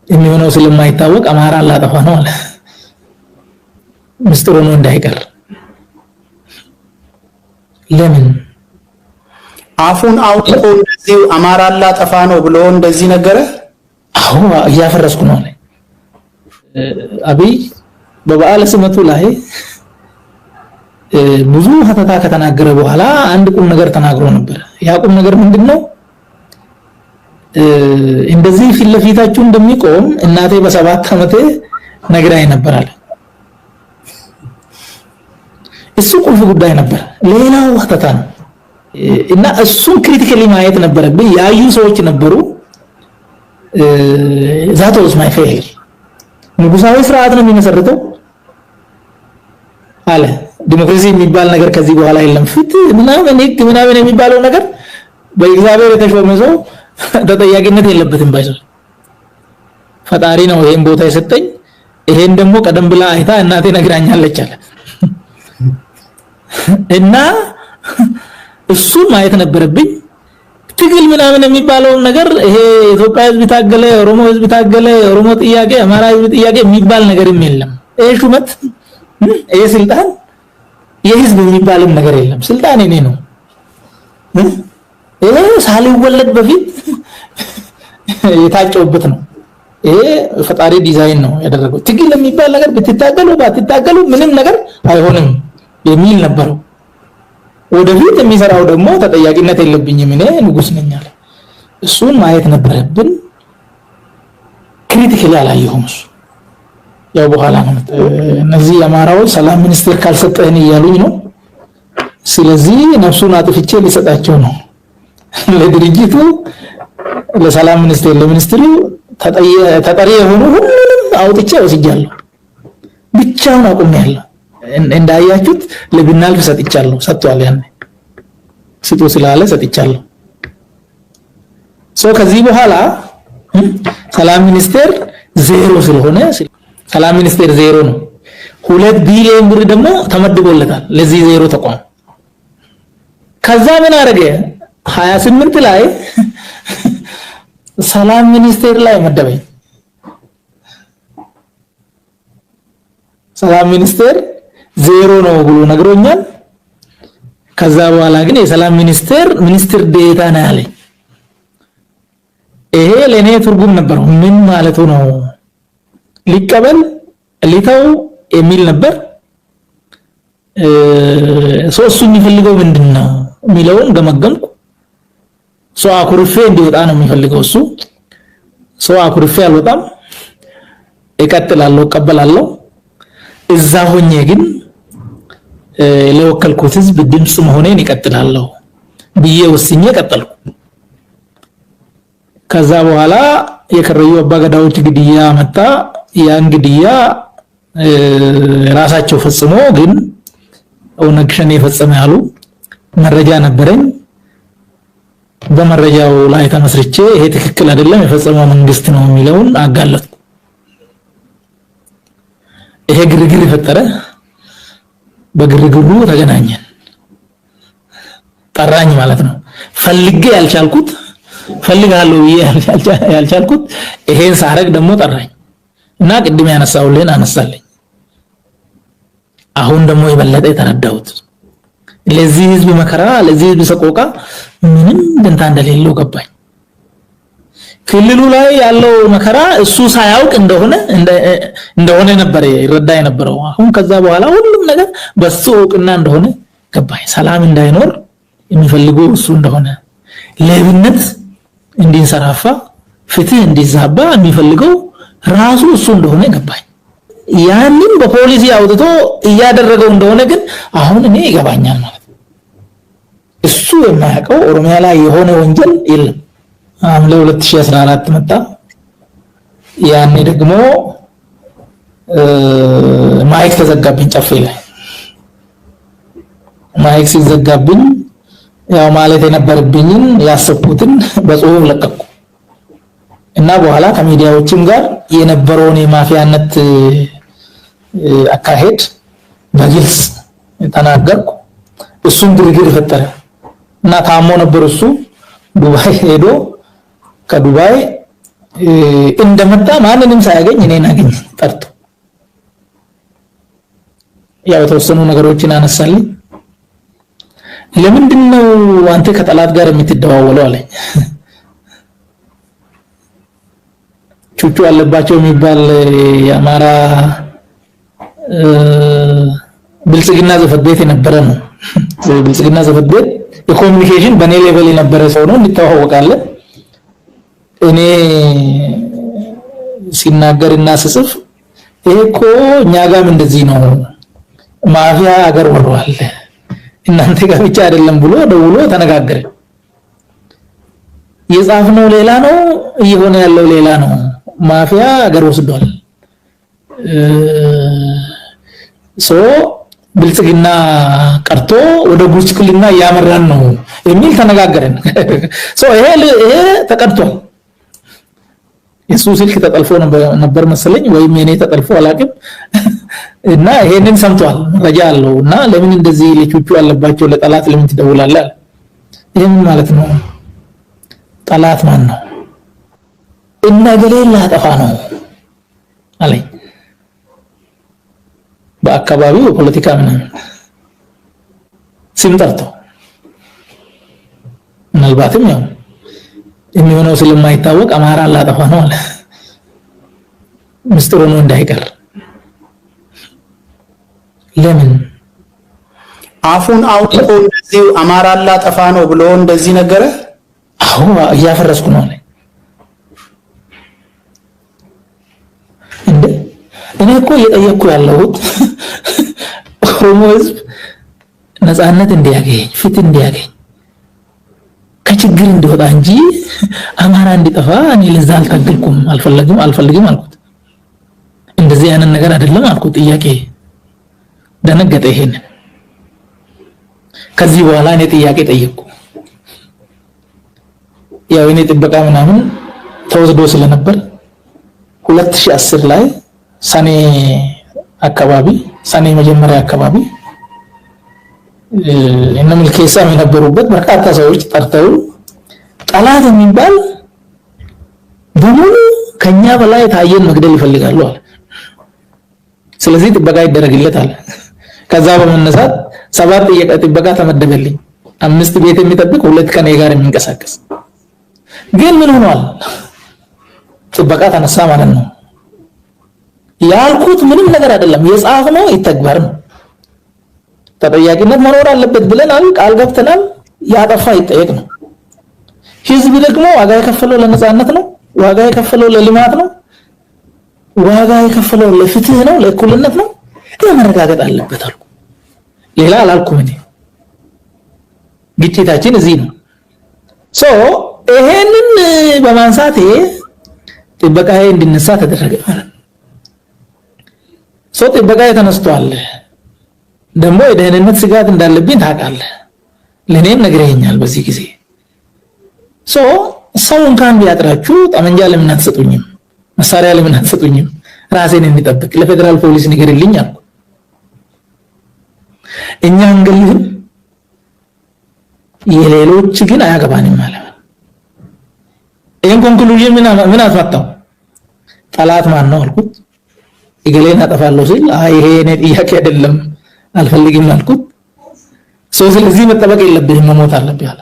የሚሆነው ስለማይታወቅ አማራ አላጠፋ ነው አለ። ምስጢሩ ነው እንዳይቀር ለምን አፉን አውጥቶ እንደዚህ አማራ አላጠፋ ነው ብሎ እንደዚህ ነገረ? አዎ እያፈረስኩ ነው አለ። አብይ በበዓለ ሲመቱ ላይ ብዙ ሀተታ ከተናገረ በኋላ አንድ ቁም ነገር ተናግሮ ነበር። ያ ቁም ነገር ምንድነው? እንደዚህ ፊት ለፊታችሁ እንደሚቆም እናቴ በ7 ዓመቴ ነግራኝ ነበር አለ። እሱ ቁልፍ ጉዳይ ነበር። ሌላው ሀተታ ነው እና እሱን ክሪቲካሊ ማየት ነበረብኝ። ያዩ ሰዎች ነበሩ። that was my failure። ንጉሳዊ ስርዓት ነው የሚመሰርተው አለ። ዲሞክራሲ የሚባል ነገር ከዚህ በኋላ የለም። ፍትህ ምናምን ህግ ምናምን የሚባለው ነገር በእግዚአብሔር የተሾመ ሰው ተጠያቂነት የለበትም። ባይሰው ፈጣሪ ነው ይሄን ቦታ የሰጠኝ፣ ይሄን ደግሞ ቀደም ብላ አይታ እናቴ ነግራኛለች አለ እና እሱን ማየት ነበረብኝ። ትግል ምናምን የሚባለው ነገር ይሄ ኢትዮጵያ ህዝብ ታገለ፣ ኦሮሞ ህዝብ ታገለ፣ ኦሮሞ ጥያቄ፣ አማራ ህዝብ ጥያቄ የሚባል ነገርም የለም። ይሄ ሹመት፣ ይሄ ስልጣን የህዝብ የሚባልም ነገር የለም። ስልጣን የኔ ነው። ይሄ ሳልወለድ በፊት የታጨውበት ነው። ይሄ ፈጣሪ ዲዛይን ነው ያደረገው። ትግል የሚባል ነገር ብትታገሉ ባትታገሉ ምንም ነገር አይሆንም የሚል ነበረው። ወደፊት የሚሰራው ደግሞ ተጠያቂነት የለብኝም እኔ ንጉስ ነኝ አለ። እሱን ማየት ነበረብን። ክሪቲካሊ አላየሁም። እሱ ያው በኋላ ነው እነዚህ አማራዎች ሰላም ሚኒስቴር ካልሰጠህን እያሉኝ ነው። ስለዚህ ነፍሱን አጥፍቼ ሊሰጣቸው ነው ለድርጅቱ፣ ለሰላም ሚኒስቴር፣ ለሚኒስትሩ ተጠሪ የሆኑ ሁሉንም አውጥቼ ወስጃለሁ። ብቻውን አቁሜያለሁ። እንዳያችሁት ለብናልፍ ሰጥቻለሁ። ሰጥቷል። ያኔ ስጡ ስላለ ሰጥቻለሁ። ከዚህ በኋላ ሰላም ሚኒስቴር ዜሮ ስለሆነ ሰላም ሚኒስቴር ዜሮ ነው። 2 ቢሊዮን ብር ደግሞ ተመድቦለታል ለዚህ ዜሮ ተቋም። ከዛ ምን አደረገ? 28 ላይ ሰላም ሚኒስቴር ላይ መደበኝ። ሰላም ሚኒስቴር ዜሮ ነው ብሎ ነግሮኛል። ከዛ በኋላ ግን የሰላም ሚኒስትር ዴታ ነው ያለኝ። ይሄ ለኔ ትርጉም ነበር። ምን ማለቱ ነው? ሊቀበል ሊተው የሚል ነበር። እሱ የሚፈልገው ምንድነው የሚለውን ገመገምኩ። አኩርፌ እንዲወጣ ነው የሚፈልገው እሱ። አኩርፌ አልወጣም፣ እቀጥላለሁ፣ እቀበላለሁ። እዛ ሆኜ ግን ለወከልኩት ህዝብ ድምጽ መሆኔን እቀጥላለሁ ብዬ ወስኜ ቀጠልኩ። ከዛ በኋላ የከረዩ አባገዳዎች ግድያ መጣ። ያን ግድያ ራሳቸው ፈጽሞ ግን ኦነግ ሸኔ የፈጸመ ያሉ መረጃ ነበረኝ። በመረጃው ላይ ተመስርቼ ይሄ ትክክል አይደለም የፈጸመው መንግስት ነው የሚለውን አጋለጥኩ። ይሄ ግርግር ፈጠረ። በግርግሩ ተገናኘን። ጠራኝ ማለት ነው። ፈልጌ ያልቻልኩት ፈልጋለሁ ያልቻልኩት ይሄን ሳረግ ደግሞ ጠራኝ እና ቅድም ያነሳውልን አነሳለኝ። አሁን ደግሞ የበለጠ የተረዳሁት ለዚህ ህዝብ መከራ፣ ለዚህ ህዝብ ሰቆቃ ምንም ደንታ እንደሌለው ገባኝ። ክልሉ ላይ ያለው መከራ እሱ ሳያውቅ እንደሆነ ነበር ይረዳ የነበረው። አሁን ከዛ በኋላ ሁሉም ነገር በሱ እውቅና እንደሆነ ገባኝ። ሰላም እንዳይኖር የሚፈልገው እሱ እንደሆነ፣ ሌብነት እንዲንሰራፋ፣ ፍትህ እንዲዛባ የሚፈልገው ራሱ እሱ እንደሆነ ገባኝ። ያንን በፖሊሲ አውጥቶ እያደረገው እንደሆነ ግን አሁን እኔ ይገባኛል ማለት ነው። እሱ የማያውቀው ኦሮሚያ ላይ የሆነ ወንጀል የለም። ሐምሌ 2014 መጣ። ያኔ ደግሞ ማይክ ተዘጋብኝ። ጨፌ ላይ ማይክ ሲዘጋብኝ ያው ማለት የነበረብኝን ያሰብኩትን በጽሁፍ ለቀቅኩ እና በኋላ ከሚዲያዎችም ጋር የነበረውን የማፊያነት አካሄድ በግልጽ ተናገርኩ። እሱም ግርግር ፈጠረ እና ታሞ ነበር። እሱ ዱባይ ሄዶ ከዱባይ እንደመጣ ማንንም ሳያገኝ እኔን አገኝ ጠርቶ ያው የተወሰኑ ነገሮችን አነሳልኝ። ለምንድነው አንተ ከጠላት ጋር የምትደዋወለው አለኝ። ቹቹ አለባቸው የሚባል የአማራ ብልጽግና ጽሕፈት ቤት የነበረ ነው። ብልጽግና ጽሕፈት ቤት የኮሙኒኬሽን በኔ ሌቨል የነበረ ሰው ነው፣ እንተዋወቃለን። እኔ ሲናገርና ስጽፍ ይሄ እኮ እኛ ጋርም እንደዚህ ነው ማፊያ አገር ወሯል እናንተ ጋር ብቻ አይደለም ብሎ ደውሎ ተነጋገረ። የጻፍነው ሌላ ነው እየሆነ ያለው ሌላ ነው። ማፊያ አገር ወስዷል። ብልጽግና ቀርቶ ወደ ጉስቁልና ያመራን ነው የሚል ተነጋገረን። ይሄ ተቀድቷል። የሱ ስልክ ተጠልፎ ነበር መሰለኝ ወይም የኔ ተጠልፎ አላውቅም። እና ይሄንን ሰምቷል፣ መረጃ አለው። እና ለምን እንደዚህ ለቹቹ አለባቸው ለጠላት ለምን ትደውላለህ? ይሄን ማለት ነው ጠላት ማን ነው? እነ ገሌ ላጠፋ ነው አለኝ። በአካባቢው ፖለቲካ ምናምን ስም ጠርቶ ምናልባትም ያው የሚሆነው ስለማይታወቅ አማራ ላጠፋ ነው አለ። ምስጢሩ ነው እንዳይቀር። ለምን አፉን አውጥቶ እንደዚህ አማራ ላጠፋ ነው ብሎ እንደዚህ ነገረ? አዎ እያፈረስኩ ነው አለ። እኔ እኮ እየጠየቅኩ ያለሁት ኦሮሞ ሕዝብ ነፃነት እንዲያገኝ ፍትህ እንዲያገኝ ከችግር እንዲወጣ እንጂ አማራ እንዲጠፋ እኔ ለዛ አልታገልኩም፣ አልፈልግም አልኩት። እንደዚህ አይነት ነገር አይደለም አልኩት። ጥያቄ ደነገጠ። ይሄን ከዚህ በኋላ እኔ ጥያቄ ጠየቅኩ። ያው እኔ ጥበቃ ምናምን ተወስዶ ስለነበር 2010 ላይ ሰኔ መጀመሪያ አካባቢ እነ ምልኬሳም የነበሩበት በርካታ ሰዎች ጠርተው ጠላት የሚባል በሙሉ ከኛ በላይ ታየን መግደል ይፈልጋሉ አለ። ስለዚህ ጥበቃ ይደረግለታል። ከዛ በመነሳት 7 ጥበቃ ተመደበልኝ። 5 ቤት የሚጠብቅ 2 ከኔ ጋር የሚንቀሳቀስ። ግን ምን ሆኗል? ጥበቃ ተነሳ ማለት ነው። ያልኩት ምንም ነገር አይደለም፣ የጻፍነው ይተግበር ነው። ተጠያቂነት መኖር አለበት ብለናል፣ ቃል ገብተናል። ያጠፋ ይጠየቅ ነው። ህዝብ ደግሞ ዋጋ የከፈለው ለነፃነት ነው፣ ዋጋ የከፈለው ለልማት ነው፣ ዋጋ የከፈለው ለፍትህ ነው፣ ለእኩልነት ነው። ይሄ መረጋገጥ አለበት አልኩ። ሌላ አላልኩም። እኔ ግጭታችን እዚህ ነው። ይሄንን በማንሳት ጥበቃዬ እንዲነሳ ተደረገ ማለት ነው። ጥበቃዬ ተነስቷል። ደግሞ የደህንነት ስጋት እንዳለብኝ ታውቃለህ፣ ለኔም ነግረኸኛል በዚህ ጊዜ። ሰው እንኳን ቢያጥራችሁ ጠመንጃ ለምን አትሰጡኝም? መሳሪያ ለምን አትሰጡኝም? ራሴን እንዲጠብቅ ለፌደራል ፖሊስ ንገርልኝ አልኩ። እኛ እንግልህም የሌሎች ግን አያገባንም ማለት ነው። ይሄን ኮንክሉዥን ምን አስመጣው? ጠላት ማን ነው አልኩት። ይገሌን አጠፋለሁ ሲል ይሄ የኔ ጥያቄ አይደለም አልፈልግም አልኩት። ስለዚህ መጠበቅ የለብህም መሞት አለብህ አለ።